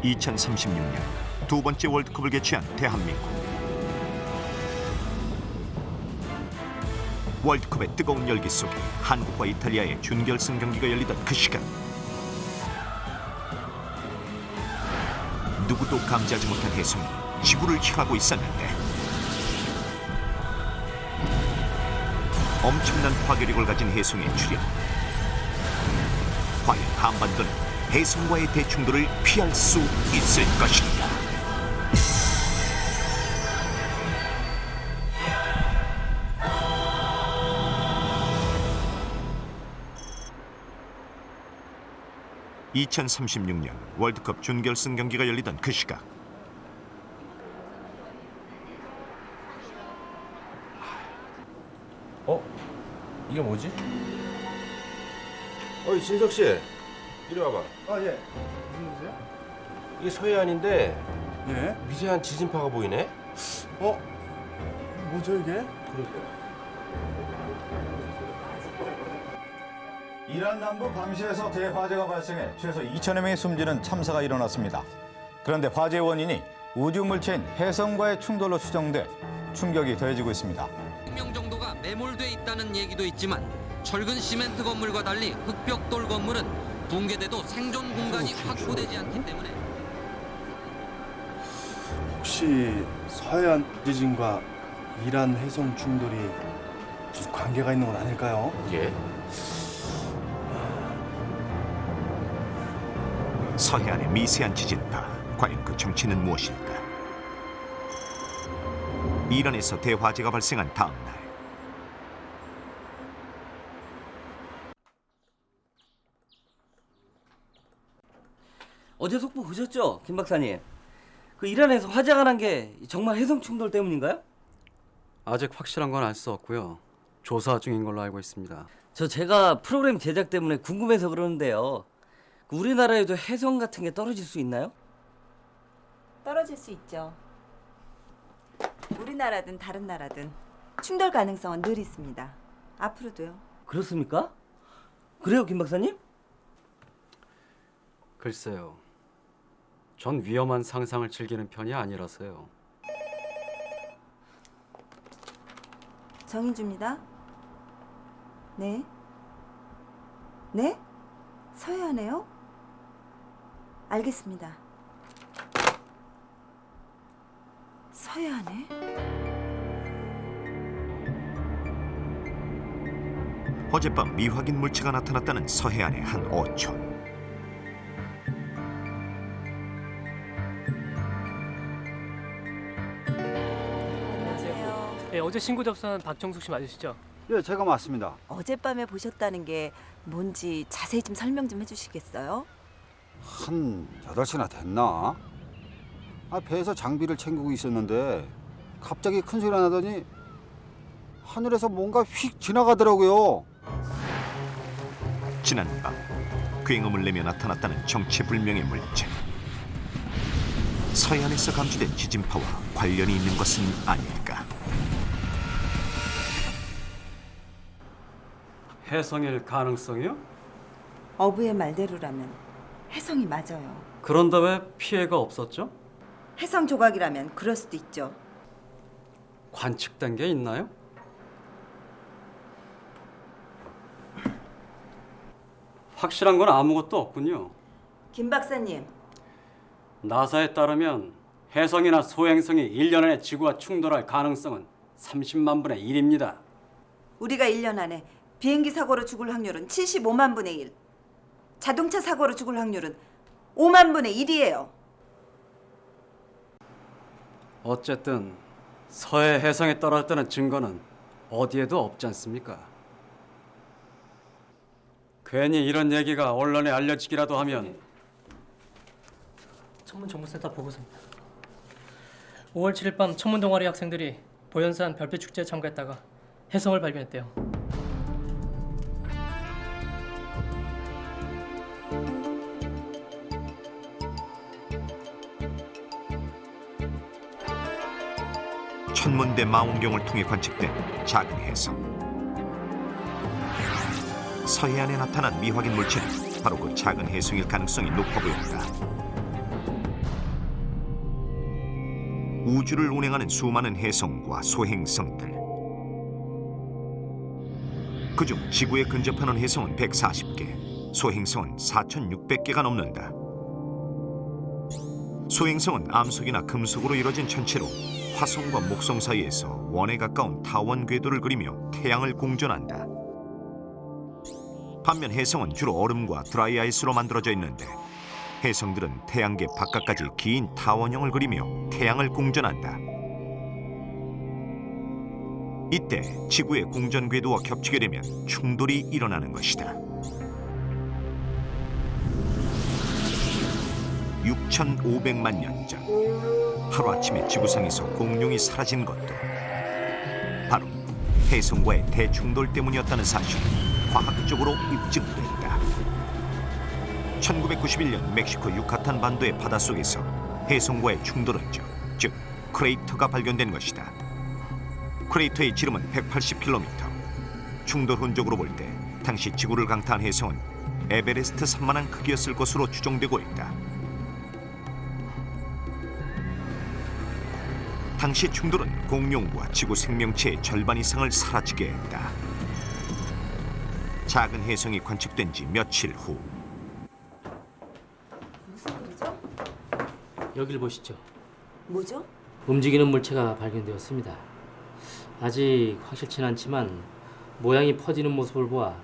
2036년 두 번째 월드컵을 개최한 대한민국. 월드컵의 뜨거운 열기 속에 한국과 이탈리아의 준결승 경기가 열리던 그 시간, 누구도 감지하지 못한 혜성이 지구를 향하고 있었는데 엄청난 파괴력을 가진 혜성의 출현. 과연 한반도는 혜성과의 대충돌을 피할 수 있을 것인가? (2036년) 월드컵 준결승 경기가 열리던 그 시각, 이게 뭐지? 어이 진석 씨, 이리 와봐. 아, 예. 무슨 일이세요? 이게 서해안인데 예. 미세한 지진파가 보이네. 뭐죠, 이게? 이란 남부 밤시에서 대화재가 발생해 최소 2천여 명이 숨지는 참사가 일어났습니다. 그런데 화재 원인이 우주 물체인 혜성과의 충돌로 추정돼 충격이 더해지고 있습니다. 100명 정도가 매몰돼 있다는 얘기도 있지만 철근 시멘트 건물과 달리 흑벽돌 건물은 붕괴돼도 생존 공간이 확보되지 않기 때문에 혹시 서해안 지진과 이란 해성 충돌이 무슨 관계가 있는 건 아닐까요? 예. 서해안의 미세한 지진파, 과연 그 정체는 무엇일까? 이란에서 대화재가 발생한 다음 날, 어제 속보 보셨죠, 김 박사님? 그 이란에서 화재가 난 게 정말 해성 충돌 때문인가요? 아직 확실한 건 알 수 없고요. 조사 중인 걸로 알고 있습니다. 제가 프로그램 제작 때문에 궁금해서 그러는데요. 그 우리나라에도 해성 같은 게 떨어질 수 있나요? 떨어질 수 있죠. 우리나라든 다른 나라든 충돌 가능성은 늘 있습니다. 앞으로도요. 그렇습니까? 그래요, 김 박사님? 글쎄요. 전 위험한 상상을 즐기는 편이 아니라서요. 정인주입니다. 네. 네? 서해안에요? 알겠습니다. 서해안에? 어젯밤 미확인 물체가 나타났다는 서해안의 한 어촌. 안녕하세요. 네, 어제 신고 접수한 박정숙 씨 맞으시죠? 예, 제가 맞습니다. 어젯밤에 보셨다는 게 뭔지 자세히 좀 설명 좀 해주시겠어요? 한 8시나 됐나? 배에서 장비를 챙기고 있었는데 갑자기 큰 소리가 나더니 하늘에서 뭔가 휙 지나가더라고요. 지난밤 굉음을 내며 나타났다는 정체불명의 물체. 서해안에서 감지된 지진파와 관련이 있는 것은 아닐까? 해성일 가능성이요? 어부의 말대로라면 해성이 맞아요. 그런데 왜 피해가 없었죠? 해성 조각이라면 그럴 수도 있죠. 관측된 게 있나요? 확실한 건 아무것도 없군요. 김 박사님, 나사에 따르면 해성이나 소행성이 1년 안에 지구와 충돌할 가능성은 30만 분의 1입니다. 우리가 1년 안에 비행기 사고로 죽을 확률은 75만 분의 1. 자동차 사고로 죽을 확률은 5만 분의 1이에요. 어쨌든 서해 해성에 떨어졌다는 증거는 어디에도 없지 않습니까? 괜히 이런 얘기가 언론에 알려지기라도 하면 천문정보센터 보고서입니다. 5월 7일 밤 천문 동아리 학생들이 보현산 별빛 축제에 참가했다가 해성을 발견했대요. 천문대 망원경을 통해 관측된 작은 해성. 서해안에 나타난 미확인 물체는 바로 그 작은 해성일 가능성이 높아 보였다. 우주를 운행하는 수많은 해성과 소행성들. 그중 지구에 근접하는 해성은 140개, 소행성은 4,600개가 넘는다. 소행성은 암석이나 금속으로 이루어진 천체로 화성과 목성 사이에서 원에 가까운 타원 궤도를 그리며 태양을 공전한다. 반면 해성은 주로 얼음과 드라이 아이스로 만들어져 있는데 해성들은 태양계 바깥까지 긴 타원형을 그리며 태양을 공전한다. 이때 지구의 공전 궤도와 겹치게 되면 충돌이 일어나는 것이다. 6,500만 년 전 하루아침에 지구상에서 공룡이 사라진 것도 바로 해성과의 대충돌 때문이었다는 사실이 과학적으로 입증됐다. 1991년 멕시코 유카탄 반도의 바닷속에서 해성과의 충돌 흔적, 즉 크레이터가 발견된 것이다. 크레이터의 지름은 180km. 충돌 흔적으로 볼 때 당시 지구를 강타한 해성은 에베레스트 산만한 크기였을 것으로 추정되고 있다. 당시 충돌은 공룡과 지구 생명체의 절반 이상을 사라지게 했다. 작은 해성이 관측된 지 며칠 후 무슨 일이죠? 여길 보시죠. 뭐죠? 움직이는 물체가 발견되었습니다. 아직 확실치는 않지만 모양이 퍼지는 모습을 보아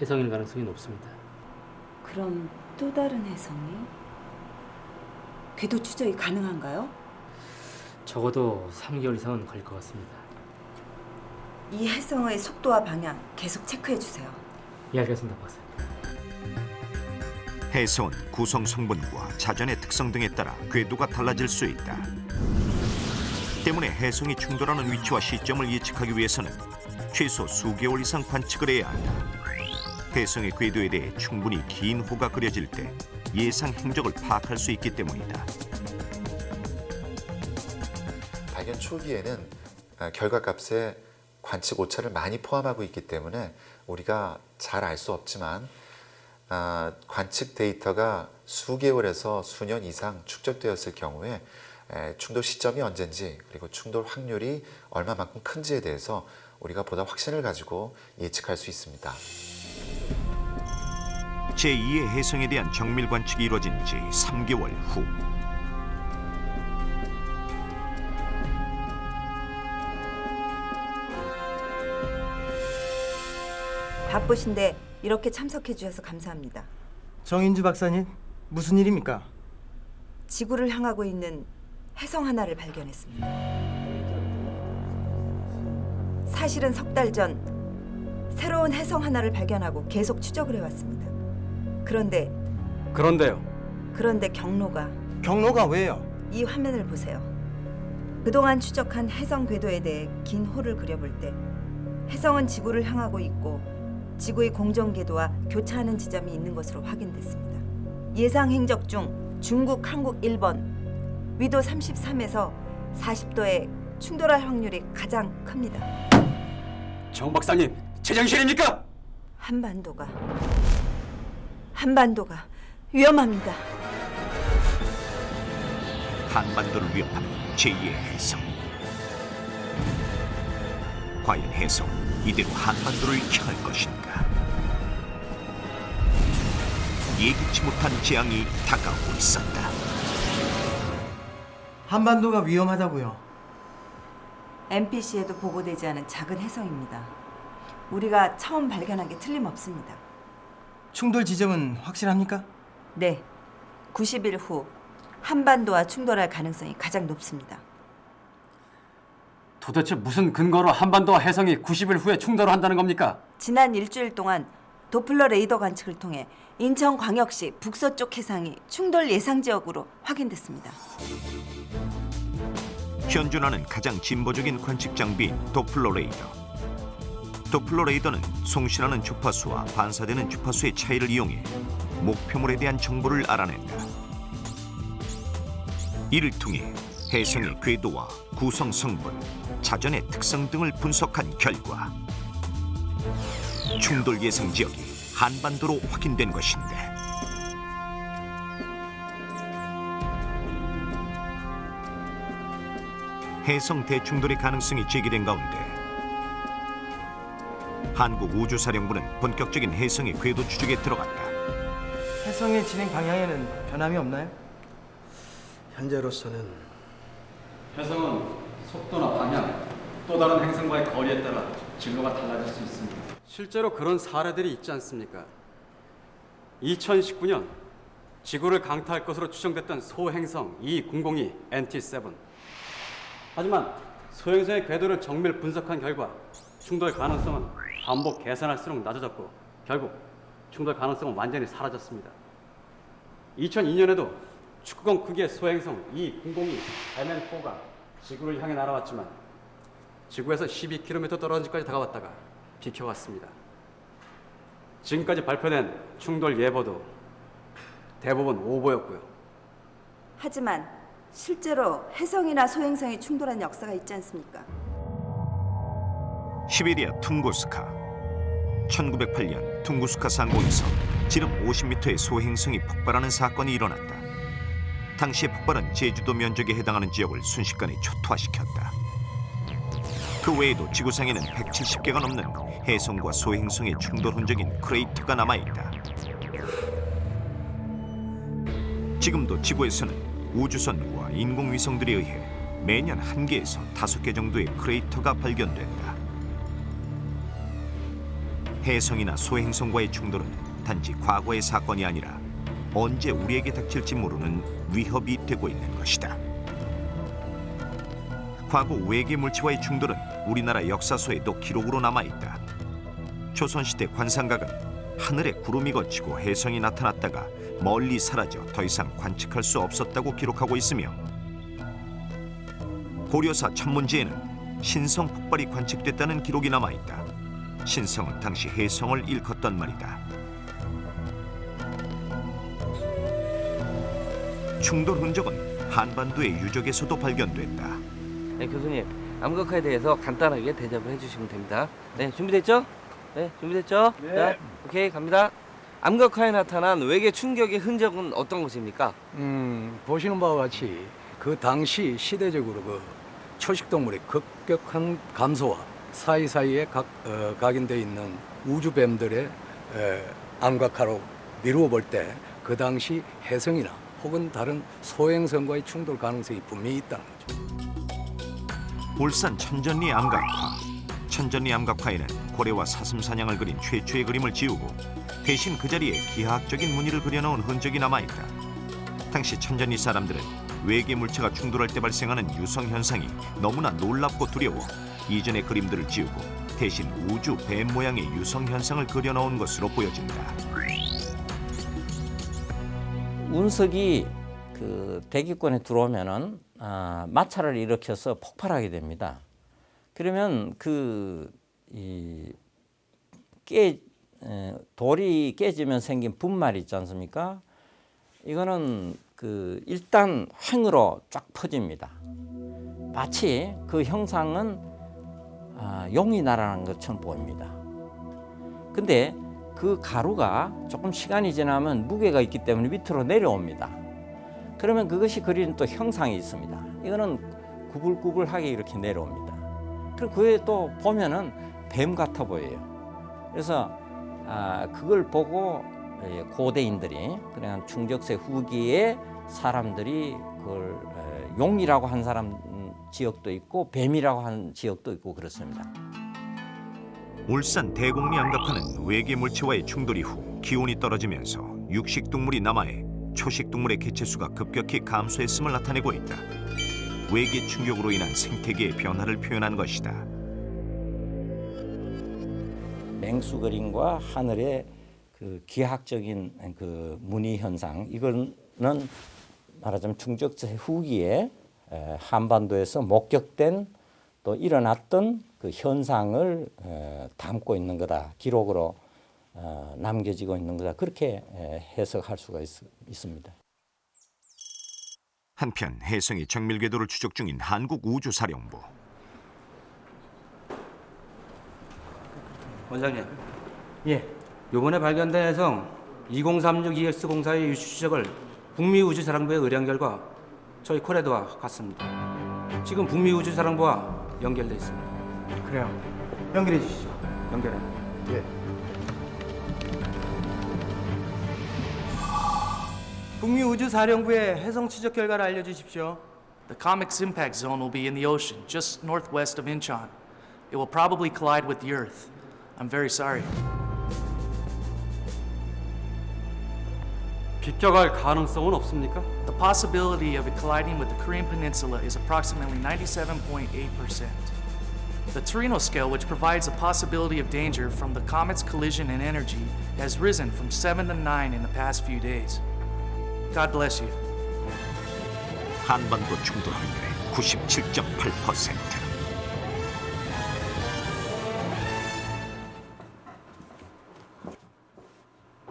해성일 가능성이 높습니다. 그럼 또 다른 해성이? 궤도 추적이 가능한가요? 적어도 3개월 이상은 걸릴 것 같습니다. 이 해성의 속도와 방향 계속 체크해 주세요. 예, 알겠습니다, 박사님. 해성은 구성 성분과 자전의 특성 등에 따라 궤도가 달라질 수 있다. 때문에 해성이 충돌하는 위치와 시점을 예측하기 위해서는 최소 수개월 이상 관측을 해야 한다. 해성의 궤도에 대해 충분히 긴 호가 그려질 때 예상 행적을 파악할 수 있기 때문이다. 발견 초기에는 결과값에 관측 오차를 많이 포함하고 있기 때문에 우리가 잘 알 수 없지만 관측 데이터가 수개월에서 수년 이상 축적되었을 경우에 충돌 시점이 언젠지 그리고 충돌 확률이 얼마만큼 큰지에 대해서 우리가 보다 확신을 가지고 예측할 수 있습니다. 제2의 해성에 대한 정밀 관측이 이루어진 지 3개월 후 바쁘신데 이렇게 참석해 주셔서 감사합니다. 정인주 박사님, 무슨 일입니까? 지구를 향하고 있는 해성 하나를 발견했습니다. 사실은 석 달 전 새로운 해성 하나를 발견하고 계속 추적을 해왔습니다. 그런데요. 그런데 경로가 경로가 왜요? 이 화면을 보세요. 그동안 추적한 해성 궤도에 대해 긴 호를 그려볼 때 해성은 지구를 향하고 있고 지구의 공전 궤도와 교차하는 지점이 있는 것으로 확인됐습니다. 예상 행적 중 중국, 한국, 일본 위도 33에서 40도의 충돌할 확률이 가장 큽니다. 정 박사님, 제정신입니까? 한반도가 위험합니다. 한반도를 위협하는 제2의 해성. 과연 해성은 이대로 한반도를 향할 것인가? 예기치 못한 재앙이 다가오고 있었다. 한반도가 위험하다고요. NPC에도 보고되지 않은 작은 해성입니다. 우리가 처음 발견한 게 틀림없습니다. 충돌 지점은 확실합니까? 네, 90일 후 한반도와 충돌할 가능성이 가장 높습니다. 도대체 무슨 근거로 한반도와 해성이 90일 후에 충돌을 한다는 겁니까? 지난 일주일 동안 도플러 레이더 관측을 통해 인천광역시 북서쪽 해상이 충돌 예상 지역으로 확인됐습니다. 현존하는 가장 진보적인 관측 장비인 도플러 레이더. 도플러 레이더는 송신하는 주파수와 반사되는 주파수의 차이를 이용해 목표물에 대한 정보를 알아낸다. 이를 통해 해성의 궤도와 구성 성분, 자전의 특성 등을 분석한 결과 충돌 예상 지역이 한반도로 확인된 것인데 해성 대충돌의 가능성이 제기된 가운데 한국우주사령부는 본격적인 해성의 궤도 추적에 들어갔다. 해성의 진행 방향에는 변함이 없나요? 현재로서는 해성은 속도나 방향, 또 다른 행성과의 거리에 따라 진로가 달라질 수 있습니다. 실제로 그런 사례들이 있지 않습니까? 2019년 지구를 강타할 것으로 추정됐던 소행성 2002 NT7. 하지만 소행성의 궤도를 정밀 분석한 결과 충돌 가능성은 반복 계산할수록 낮아졌고 결국 충돌 가능성은 완전히 사라졌습니다. 2002년에도 축구공 크기의 소행성 2002 MN4가 지구를 향해 날아왔지만 지구에서 12km 떨어진까지 다가왔다가 비켜갔습니다. 지금까지 발표된 충돌 예보도 대부분 오보였고요. 하지만 실제로 해성이나 소행성이 충돌한 역사가 있지 않습니까? 시베리아 퉁구스카 1908년 퉁구스카 상공에서 지름 50m의 소행성이 폭발하는 사건이 일어났다. 당시의 폭발은 제주도 면적에 해당하는 지역을 순식간에 초토화시켰다. 그 외에도 지구상에는 170개가 넘는 해성과 소행성의 충돌 흔적인 크레이터가 남아있다. 지금도 지구에서는 우주선과 인공위성들에 의해 매년 1개에서 5개 정도의 크레이터가 발견된다. 해성이나 소행성과의 충돌은 단지 과거의 사건이 아니라 언제 우리에게 닥칠지 모르는 위협이 되고 있는 것이다. 과거 외계 물체와의 충돌은 우리나라 역사서에도 기록으로 남아있다. 조선시대 관상각은 하늘에 구름이 걷히고 해성이 나타났다가 멀리 사라져 더 이상 관측할 수 없었다고 기록하고 있으며 고려사 천문지에는 신성 폭발이 관측됐다는 기록이 남아있다. 신성은 당시 해성을 일컫던 말이다. 충돌 흔적은 한반도의 유적에서도 발견됐다. 네, 교수님, 암각화에 대해서 간단하게 대답을 해주시면 됩니다. 네, 준비됐죠? 네, 준비됐죠? 네. 자, 오케이, 갑니다. 암각화에 나타난 외계 충격의 흔적은 어떤 것입니까? 보시는 바와 같이 그 당시 시대적으로 그 초식동물의 급격한 감소와 사이사이에 각인되어 있는 우주뱀들의 암각화로 미루어 볼 때 그 당시 해성이나 혹은 다른 소행성과의 충돌 가능성이 분명히 있다는 거죠. 울산 천전리 암각화. 천전리 암각화에는 고래와 사슴 사냥을 그린 최초의 그림을 지우고 대신 그 자리에 기하학적인 무늬를 그려놓은 흔적이 남아있다. 당시 천전리 사람들은 외계 물체가 충돌할 때 발생하는 유성 현상이 너무나 놀랍고 두려워 이전의 그림들을 지우고 대신 우주 뱀 모양의 유성 현상을 그려놓은 것으로 보여진다. 운석이 그 대기권에 들어오면은 마찰을 일으켜서 폭발하게 됩니다. 그러면 돌이 깨지면 생긴 분말이 있지 않습니까? 이거는 일단 횡으로 쫙 퍼집니다. 마치 그 형상은 용이 날아가는 것처럼 보입니다. 근데 그 가루가 조금 시간이 지나면 무게가 있기 때문에 밑으로 내려옵니다. 그러면 그것이 그리는 또 형상이 있습니다. 이거는 구불구불하게 이렇게 내려옵니다. 그리고 그에 또 보면은 뱀 같아 보여요. 그래서 그걸 보고 고대인들이 그냥 충격세 후기에 사람들이 그걸 용이라고 한 사람 지역도 있고 뱀이라고 한 지역도 있고 그렇습니다. 울산 대곡리 암각화는 외계 물체와의 충돌 이후 기온이 떨어지면서 육식동물이 남하해 초식동물의 개체수가 급격히 감소했음을 나타내고 있다. 외계 충격으로 인한 생태계의 변화를 표현한 것이다. 맹수 그림과 하늘의 그 기하학적인 그 무늬 현상, 이거는 말하자면 충격세 후기에 한반도에서 목격된 또 일어났던 그 현상을 담고 있는 거다. 기록으로 남겨지고 있는 거다. 그렇게 해석할 수가 있습니다. 한편 해성의 정밀 궤도를 추적 중인 한국우주사령부. 원장님. 예. 요번에 발견된 해성 2036EX04의 유추 추적을 북미 우주사령부에 의뢰한 결과 저희 코레드와 같습니다. 지금 북미 우주사령부와 연결돼 있습니다. 그래요. 연결해 주시죠. 연결해. 예. 북미 우주사령부의 해성 추적 결과를 알려주십시오. The comet's impact zone will be in the ocean, just northwest of Incheon. It will probably collide with the Earth. I'm very sorry. 비껴갈 가능성은 없습니까? The possibility of it colliding with the Korean Peninsula is approximately 97.8%. The Torino scale, which provides a possibility of danger from the comet's collision and energy, has risen from 7 to 9 in the past few days. God bless you. 한반도 충돌 확률의 97.8%.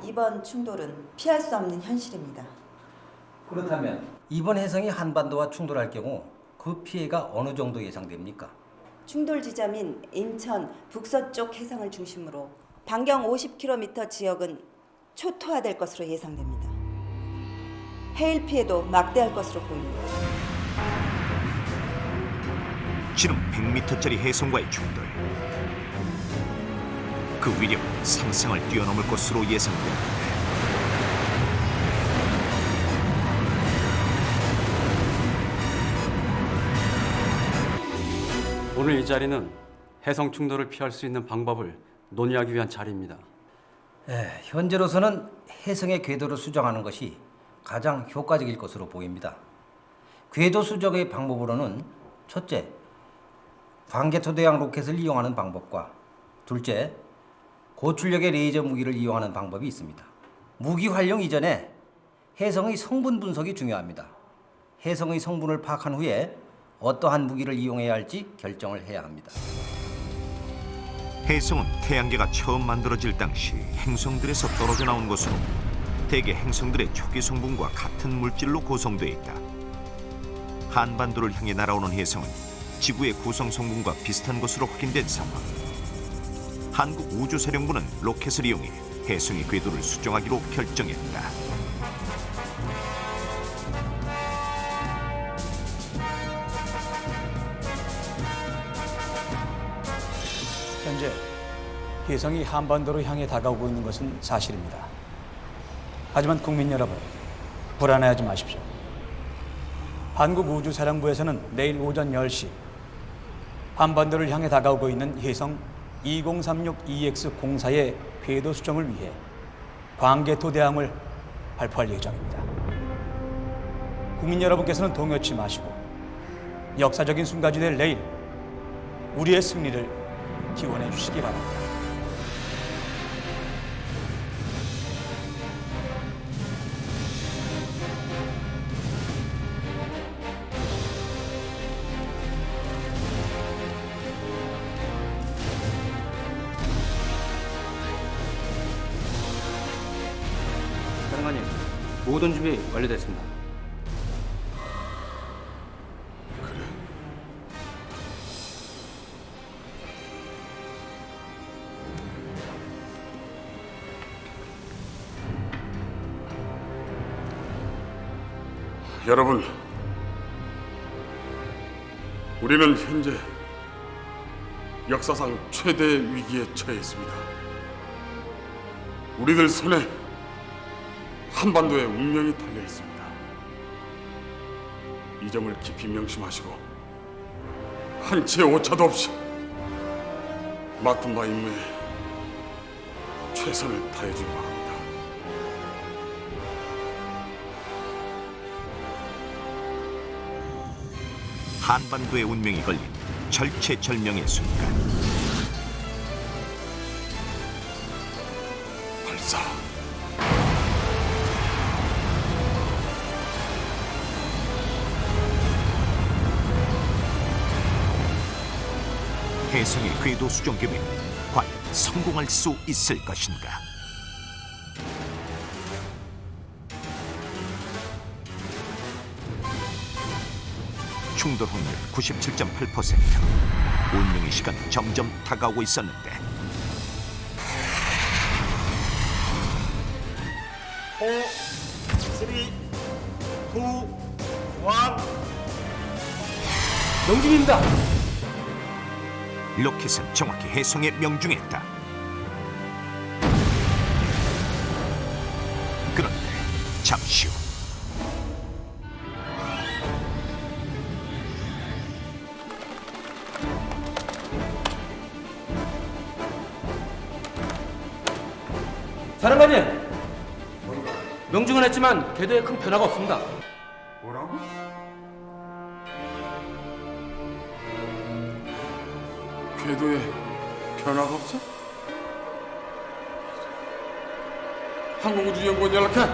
이번 충돌은 피할 수 없는 현실입니다. 그렇다면 이번 해성이 한반도와 충돌할 경우 그 피해가 어느 정도 예상됩니까? 충돌 지점인 인천 북서쪽 해상을 중심으로 반경 50km 지역은 초토화될 것으로 예상됩니다. 해일 피해도 막대할 것으로 보입니다. 지름 100m짜리 해성과의 충돌. 그 위력은 상상을 뛰어넘을 것으로 예상됩니다. 오늘 이 자리는 해성 충돌을 피할 수 있는 방법을 논의하기 위한 자리입니다. 현재로서는 해성의 궤도를 수정하는 것이 가장 효과적일 것으로 보입니다. 궤도 수정의 방법으로는 첫째, 광개토대양 로켓을 이용하는 방법과 둘째, 고출력의 레이저 무기를 이용하는 방법이 있습니다. 무기 활용 이전에 해성의 성분 분석이 중요합니다. 해성의 성분을 파악한 후에 어떠한 무기를 이용해야 할지 결정을 해야 합니다. 해성은 태양계가 처음 만들어질 당시 행성들에서 떨어져 나온 것으로 대개 행성들의 초기 성분과 같은 물질로 구성되어 있다. 한반도를 향해 날아오는 해성은 지구의 구성 성분과 비슷한 것으로 확인된 상황. 한국우주사령부는 로켓을 이용해 해성의 궤도를 수정하기로 결정했다. 현재 해성이 한반도로 향해 다가오고 있는 것은 사실입니다. 하지만 국민 여러분, 불안해하지 마십시오. 한국우주사령부에서는 내일 오전 10시 한반도를 향해 다가오고 있는 해성 2036EX 공사의 궤도 수정을 위해 광개토 대항을 발표할 예정입니다. 국민 여러분께서는 동요치 마시고 역사적인 순간이 될 내일 우리의 승리를 기원해 주시기 바랍니다. 사령관님, 모든 준비 완료됐습니다. 여러분, 우리는 현재 역사상 최대의 위기에 처해 있습니다. 우리들 손에 한반도의 운명이 달려 있습니다. 이 점을 깊이 명심하시고 한치의 오차도 없이 맡은 바 임무에 최선을 다해주기 바랍니다. 한반도의 운명이 걸린 절체절명의 순간. 발사. 해성의 궤도 수정 계획은 과연 성공할 수 있을 것인가? 충돌 확률 97.8%. 운명의 시간이 점점 다가오고 있었는데 4, 3, 2, 1 명중입니다. 로켓은 정확히 혜성에 명중했다. 그런데 잠시 후 사령관님, 명중은 했지만 궤도에 큰 변화가 없습니다. 뭐라고? 궤도에 변화가 없어? 항공우주연구원 연락해.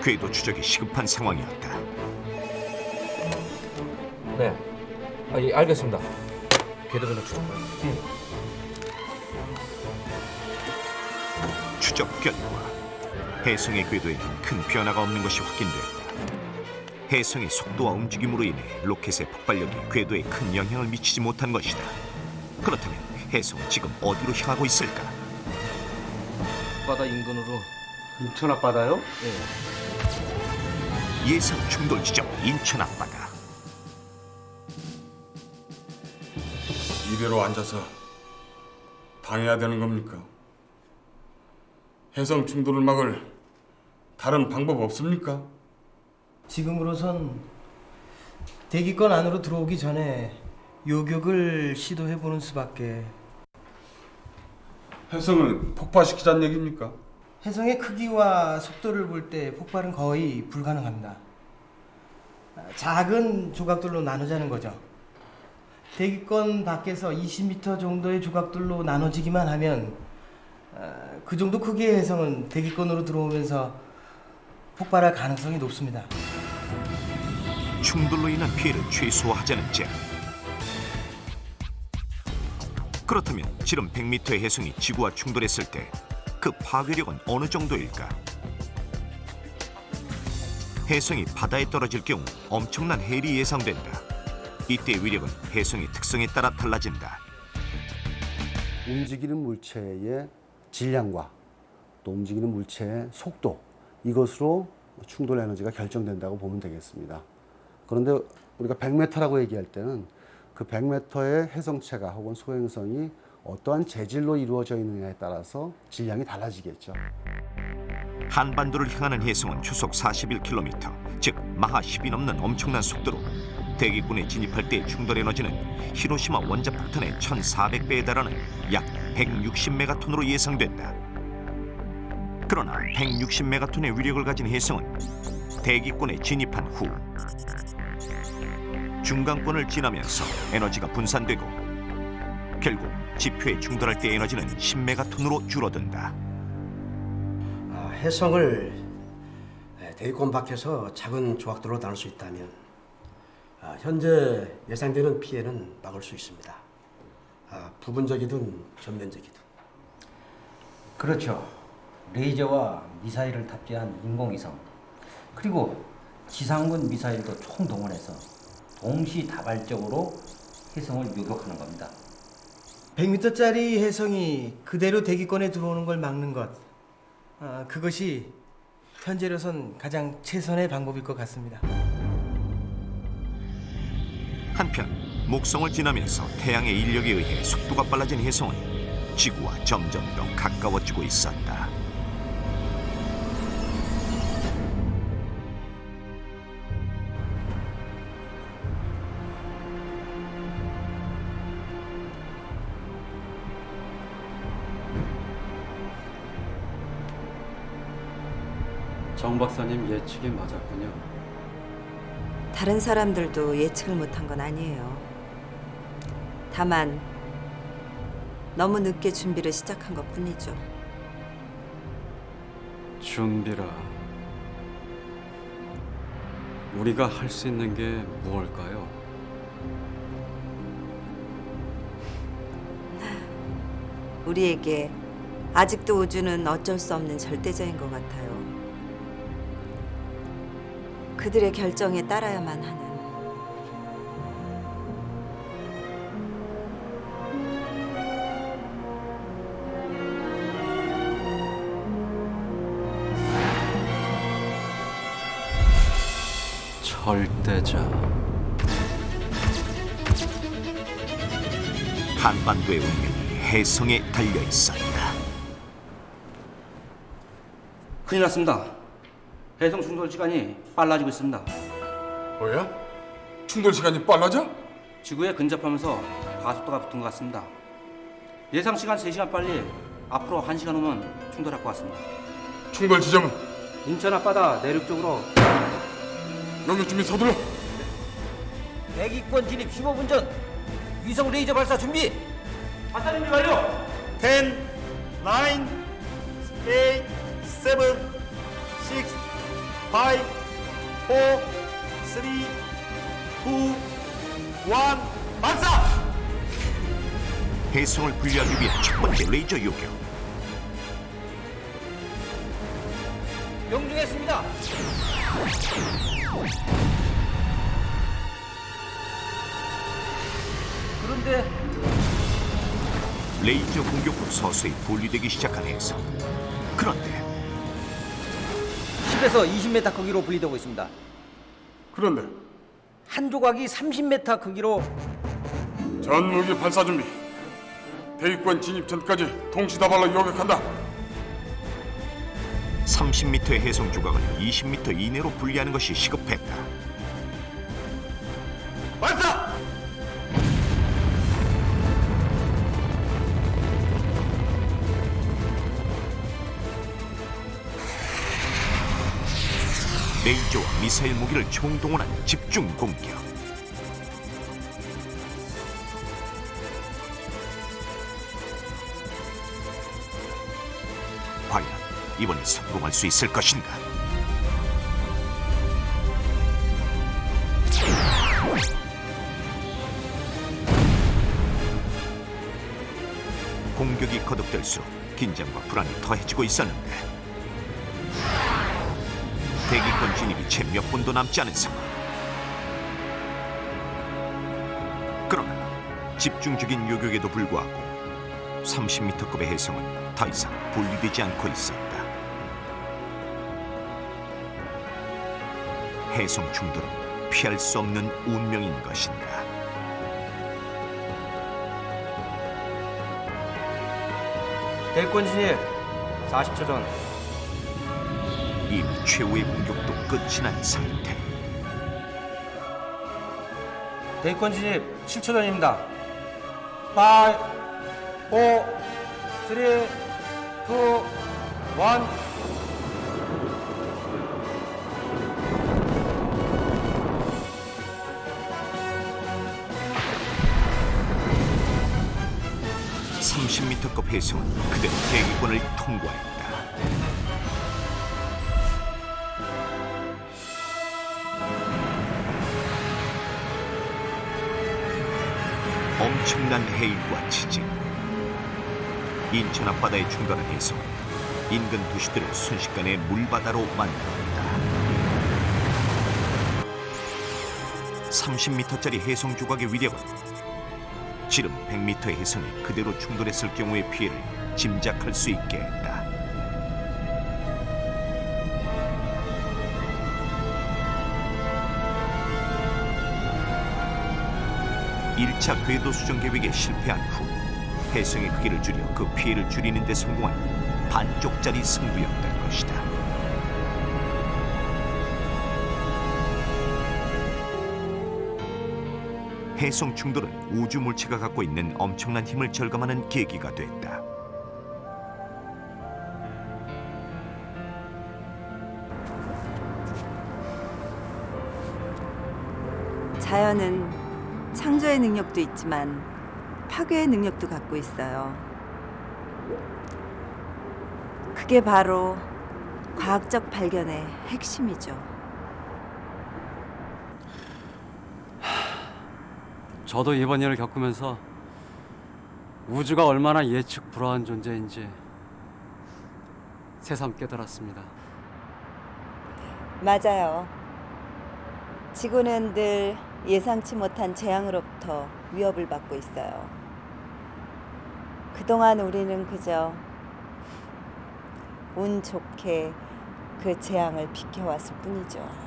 궤도 추적이 시급한 상황이었다. 네, 예, 알겠습니다. 궤도 변화 추적. 추적 결과 혜성의 궤도에는 큰 변화가 없는 것이 확인됐다. 혜성의 속도와 움직임으로 인해 로켓의 폭발력이 궤도에 큰 영향을 미치지 못한 것이다. 그렇다면 혜성은 지금 어디로 향하고 있을까? 바다 인근으로. 인천 앞바다요? 네. 예상 충돌 지점 인천 앞바다. 이대로 앉아서 당해야 되는 겁니까? 해성 충돌을 막을 다른 방법 없습니까? 지금으로선 대기권 안으로 들어오기 전에 요격을 시도해보는 수밖에. 해성을 폭파시키자는 얘기입니까? 해성의 크기와 속도를 볼 때 폭발은 거의 불가능합니다. 작은 조각들로 나누자는 거죠. 대기권 밖에서 20m 정도의 조각들로 나눠지기만 하면 그 정도 크기의 해성은 대기권으로 들어오면서 폭발할 가능성이 높습니다. 충돌로 인한 피해를 최소화하자는 제안. 그렇다면 지름 100m의 해성이 지구와 충돌했을 때 그 파괴력은 어느 정도일까? 해성이 바다에 떨어질 경우 엄청난 해일이 예상된다. 이때의 위력은 해성의 특성에 따라 달라진다. 움직이는 물체의 질량과 또 움직이는 물체의 속도, 이것으로 충돌 에너지가 결정된다고 보면 되겠습니다. 그런데 우리가 100m라고 얘기할 때는 그 100m의 해성체가 혹은 소행성이 어떠한 재질로 이루어져 있느냐에 따라서 질량이 달라지겠죠. 한반도를 향하는 해성은 초속 41km, 즉 마하 10이 넘는 엄청난 속도로 대기권에 진입할 때의 충돌 에너지는 히로시마 원자폭탄의 1,400배에 달하는 약 160메가톤으로 예상된다. 그러나 160메가톤의 위력을 가진 해성은 대기권에 진입한 후 중간권을 지나면서 에너지가 분산되고 결국 지표에 충돌할 때 에너지는 10메가톤으로 줄어든다. 해성을 대기권 밖에서 작은 조각들로 나눌 수 있다면 현재 예상되는 피해는 막을 수 있습니다. 부분적이든 전면적이든. 그렇죠. 레이저와 미사일을 탑재한 인공위성, 그리고 지상군 미사일도 총동원해서 동시다발적으로 해성을 요격하는 겁니다. 100m짜리 해성이 그대로 대기권에 들어오는 걸 막는 것, 그것이 현재로선 가장 최선의 방법일 것 같습니다. 한편 목성을 지나면서 태양의 인력에 의해 속도가 빨라진 해성은 지구와 점점 더 가까워지고 있었다. 정 박사님 예측이 맞았군요. 다른 사람들도 예측을 못한 건 아니에요. 다만 너무 늦게 준비를 시작한 것뿐이죠. 준비라. 우리가 할 수 있는 게 무엇일까요? 우리에게 아직도 우주는 어쩔 수 없는 절대자인 것 같아요. 그들의 결정에 따라야만 하는. 절대자. 한반도의 운명이 혜성에 달려 있었다. 큰일 났습니다. 해성 충돌 시간이 빨라지고 있습니다. 뭐야? 충돌 시간이 빨라져? 지구에 근접하면서 가속도가 붙은 것 같습니다. 예상 시간 3시간 빨리 앞으로 1시간 후면 충돌할 것 같습니다. 충돌 지점은? 인천 앞바다 내륙 쪽으로. 영역 주민 서둘러. 대기권 진입 15분 전. 위성 레이저 발사 준비. 발사 준비 완료. 10, 9, 8, 7, 6, 5, 4, 3, 2, 1, 발사! 혜성을 분리하기 위한 첫 번째 레이저 요격. 명중했습니다. 그런데 레이저 공격으로 서서히 분리되기 시작한 혜성. 그런데 10에서 20m 크기로 분리되고 있습니다. 그런데 한 조각이 30m 크기로. 전무기 발사 준비. 대기권 진입 전까지 동시다발로 요격한다. 30m의 혜성 조각을 20m 이내로 분리하는 것이 시급했다. 발사! 레이저와 미사일 무기를 총동원한 집중 공격. 과연 이번에 성공할 수 있을 것인가? 공격이 거듭될수록 긴장과 불안이 더해지고 있었는데 대기권 진입이 채 몇 분도 남지 않은 상황. 그러나 집중적인 요격에도 불구하고 30m급의 혜성은 더 이상 분리되지 않고 있었다. 혜성 충돌은 피할 수 없는 운명인 것인가. 대기권 진입 40초 전. 이미 최후의 공격도 끝이 난 상태. 대기권 진입 7초 전입니다. 5, 4, 3, 2, 1. (30m급) 혜성은 그대로 대기권을 통과했다. 엄청난 해일과 지진. 인천 앞바다에 충돌한 혜성은 인근 도시들을 순식간에 물바다로 만들었다. 30m짜리 혜성 조각의 위력은 지름 100m의 혜성이 그대로 충돌했을 경우의 피해를 짐작할 수 있게 했다. (1차) 궤도 수정 계획에 실패한 후 혜성의 크기를 줄여 그 피해를 줄이는 데 성공한 반쪽짜리 승부였던 것이다. 혜성 충돌은 우주 물체가 갖고 있는 엄청난 힘을 절감하는 계기가 됐다. 자연은 창조의 능력도 있지만 파괴의 능력도 갖고 있어요. 그게 바로 과학적 발견의 핵심이죠. 저도 이번 일을 겪으면서 우주가 얼마나 예측 불허한 존재인지 새삼 깨달았습니다. 맞아요. 지구는 늘 예상치 못한 재앙으로부터 위협을 받고 있어요. 그동안 우리는 그저 운 좋게 그 재앙을 비켜왔을 뿐이죠.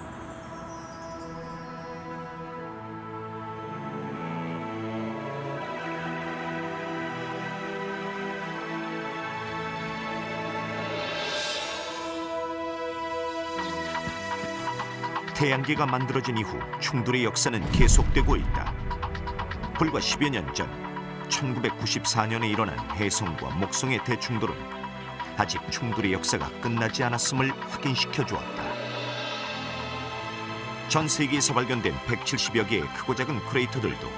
태양계가 만들어진 이후 충돌의 역사는 계속되고 있다. 불과 10여 년 전 1994년에 일어난 혜성과 목성의 대충돌은 아직 충돌의 역사가 끝나지 않았음을 확인시켜 주었다. 전 세계에서 발견된 170여 개의 크고 작은 크레이터들도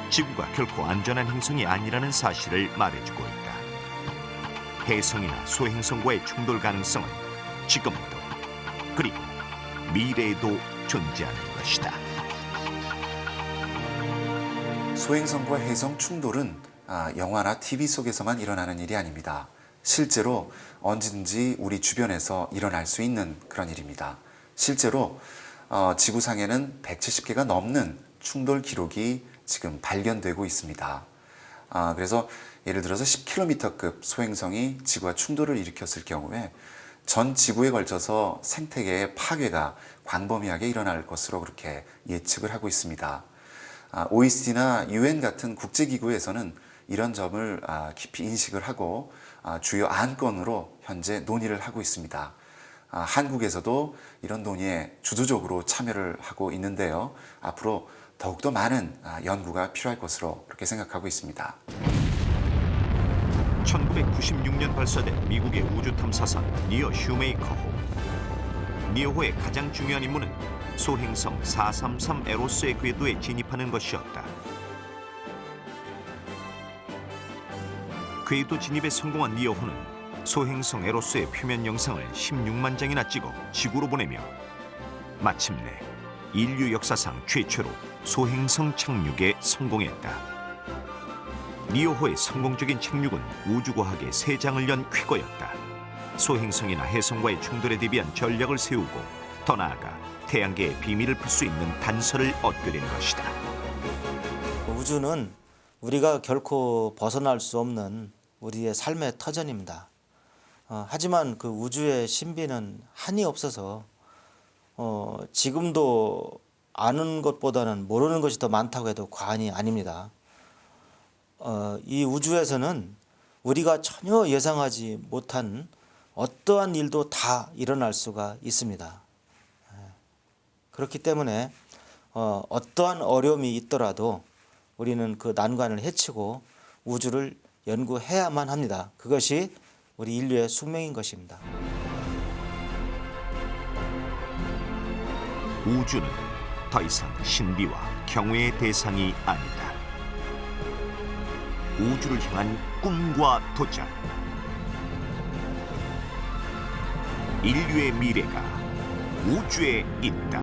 지구가 결코 안전한 행성이 아니라는 사실을 말해주고 있다. 혜성이나 소행성과의 충돌 가능성은 지금도 그리고 미래에도 존재하는 것이다. 소행성과 혜성 충돌은 영화나 TV 속에서만 일어나는 일이 아닙니다. 실제로 언제든지 우리 주변에서 일어날 수 있는 그런 일입니다. 실제로 지구상에는 170개가 넘는 충돌 기록이 지금 발견되고 있습니다. 그래서 예를 들어서 10km급 소행성이 지구와 충돌을 일으켰을 경우에 전 지구에 걸쳐서 생태계의 파괴가 광범위하게 일어날 것으로 그렇게 예측을 하고 있습니다. OECD나 UN 같은 국제기구에서는 이런 점을 깊이 인식을 하고 주요 안건으로 현재 논의를 하고 있습니다. 한국에서도 이런 논의에 주도적으로 참여를 하고 있는데요. 앞으로 더욱더 많은 연구가 필요할 것으로 그렇게 생각하고 있습니다. 1996년 발사된 미국의 우주 탐사선 니어 슈메이커호. 니어호의 가장 중요한 임무는 소행성 433 에로스의 궤도에 진입하는 것이었다. 궤도 진입에 성공한 니어호는 소행성 에로스의 표면 영상을 16만 장이나 찍어 지구로 보내며 마침내 인류 역사상 최초로 소행성 착륙에 성공했다. 니오호의 성공적인 착륙은 우주과학의 새 장을 연 쾌거였다. 소행성이나 혜성과의 충돌에 대비한 전략을 세우고 더 나아가 태양계의 비밀을 풀 수 있는 단서를 얻게 된 것이다. 우주는 우리가 결코 벗어날 수 없는 우리의 삶의 터전입니다. 하지만 그 우주의 신비는 한이 없어서 지금도 아는 것보다는 모르는 것이 더 많다고 해도 과언이 아닙니다. 이 우주에서는 우리가 전혀 예상하지 못한 어떠한 일도 다 일어날 수가 있습니다. 그렇기 때문에 어떠한 어려움이 있더라도 우리는 그 난관을 헤치고 우주를 연구해야만 합니다. 그것이 우리 인류의 숙명인 것입니다. 우주는 더 이상 신비와 경외의 대상이 아니다. 우주를 향한 꿈과 도전. 인류의 미래가 우주에 있다.